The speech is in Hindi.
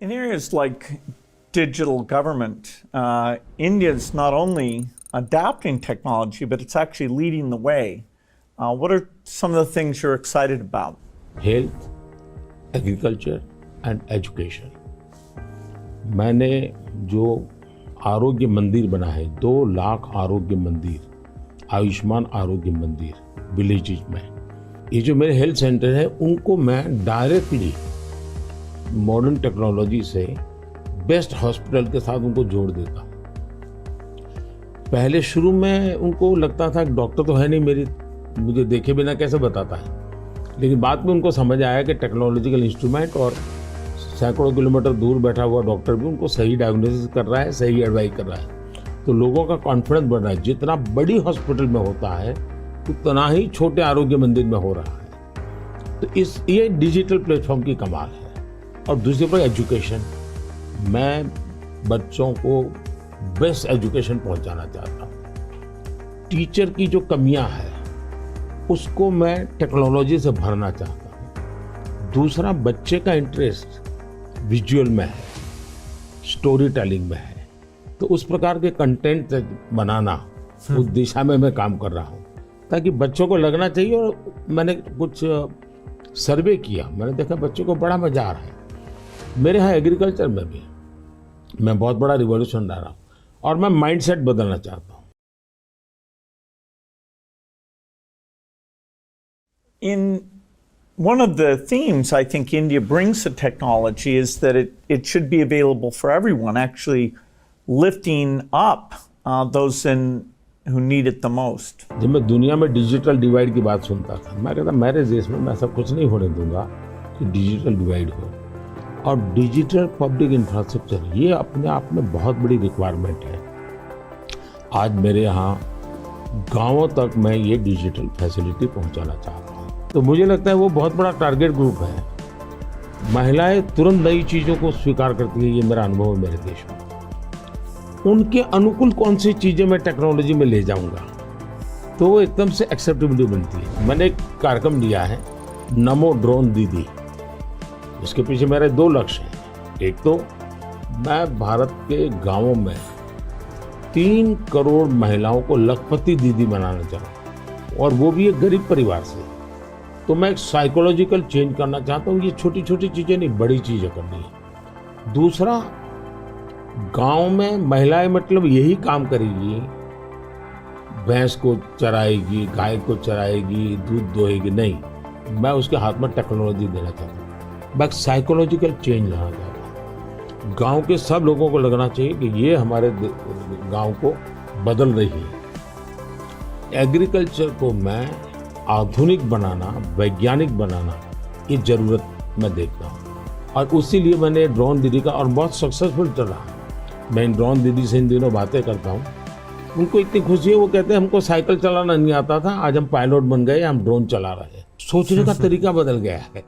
In areas like digital government, India is not only adapting technology, but it's actually leading the way. What are some of the things you're excited about? Health, agriculture and education. मैंने जो आरोग्य मंदिर बना है, 2 लाख आरोग्य मंदिर, आयुष्मान आरोग्य मंदिर विलेजेस में, ये जो मेरे हेल्थ सेंटर है उनको मैं डायरेक्टली मॉडर्न टेक्नोलॉजी से बेस्ट हॉस्पिटल के साथ उनको जोड़ देता हूँ। पहले शुरू में उनको लगता था कि डॉक्टर तो है नहीं, मुझे देखे बिना कैसे बताता है, लेकिन बाद में उनको समझ आया कि टेक्नोलॉजिकल इंस्ट्रूमेंट और सैकड़ों किलोमीटर दूर बैठा हुआ डॉक्टर भी उनको सही डायग्नोसिस कर रहा है, सही एडवाइस कर रहा है। तो लोगों का कॉन्फिडेंस बढ़ रहा है। जितना बड़ी हॉस्पिटल में होता है उतना ही छोटे आरोग्य मंदिर में हो रहा है। तो ये डिजिटल प्लेटफॉर्म की कमाल है। और दूसरी पर एजुकेशन, मैं बच्चों को बेस्ट एजुकेशन पहुंचाना चाहता हूँ। टीचर की जो कमियां हैं उसको मैं टेक्नोलॉजी से भरना चाहता हूँ। दूसरा, बच्चे का इंटरेस्ट विजुअल में है, स्टोरी टेलिंग में है, तो उस प्रकार के कंटेंट बनाना, उस दिशा में मैं काम कर रहा हूँ ताकि बच्चों को लगना चाहिए। और मैंने कुछ सर्वे किया, मैंने देखा बच्चों को बड़ा मजा आ रहा है। मेरे यहाँ एग्रीकल्चर में भी मैं बहुत बड़ा रिवॉल्यूशन ला रहा हूँ और मैं माइंडसेट बदलना चाहता हूँ। In one of the themes I think India brings to technology is that it should be available for everyone, actually lifting up those who need it the most. जब मैं दुनिया में डिजिटल डिवाइड की बात सुनता था, मैं कहता मेरे देश में मैं ऐसा कुछ नहीं होने दूंगा कि डिजिटल डिवाइड हो। और डिजिटल पब्लिक इंफ्रास्ट्रक्चर ये अपने आप में बहुत बड़ी रिक्वायरमेंट है। आज मेरे यहाँ गांवों तक मैं ये डिजिटल फैसिलिटी पहुंचाना चाहता हूँ। तो मुझे लगता है वो बहुत बड़ा टारगेट ग्रुप है। महिलाएं तुरंत नई चीज़ों को स्वीकार करती है, ये मेरा अनुभव है मेरे देश में। उनके अनुकूल कौन सी चीज़ें मैं टेक्नोलॉजी में ले जाऊंगा तो वो एकदम से एक्सेप्टेबिलिटी बनती है। मैंने एक कार्यक्रम लिया है, नमो ड्रोन दीदी। उसके पीछे मेरे 2 लक्ष्य हैं। एक तो मैं भारत के गांवों में 3 करोड़ महिलाओं को लखपति दीदी बनाना चाहता हूँ, और वो भी एक गरीब परिवार से। तो मैं एक साइकोलॉजिकल चेंज करना चाहता हूँ। ये छोटी छोटी चीज़ें नहीं, बड़ी चीज़ें करनी है। दूसरा, गांव में महिलाएं मतलब यही काम करेगी, भैंस को चराएगी, गाय को चराएगी, दूध दोहेगी, नहीं, मैं उसके हाथ में टेक्नोलॉजी देना चाहता हूँ। मैं साइकोलॉजिकल चेंज लाना चाहता हूँ। गांव के सब लोगों को लगना चाहिए कि ये हमारे गांव को बदल रही है। एग्रीकल्चर को मैं आधुनिक बनाना, वैज्ञानिक बनाना, ये जरूरत मैं देखता हूँ। और उसी लिए मैंने ड्रोन दीदी का, और बहुत सक्सेसफुल चल रहा है। मैं इन ड्रोन दीदी से इन दिनों बातें करता हूँ, उनको इतनी खुशी है। वो कहते हैं हमको साइकिल चलाना नहीं आता था, आज हम पायलट बन गए, हम ड्रोन चला रहे हैं। सोचने का तरीका बदल गया है।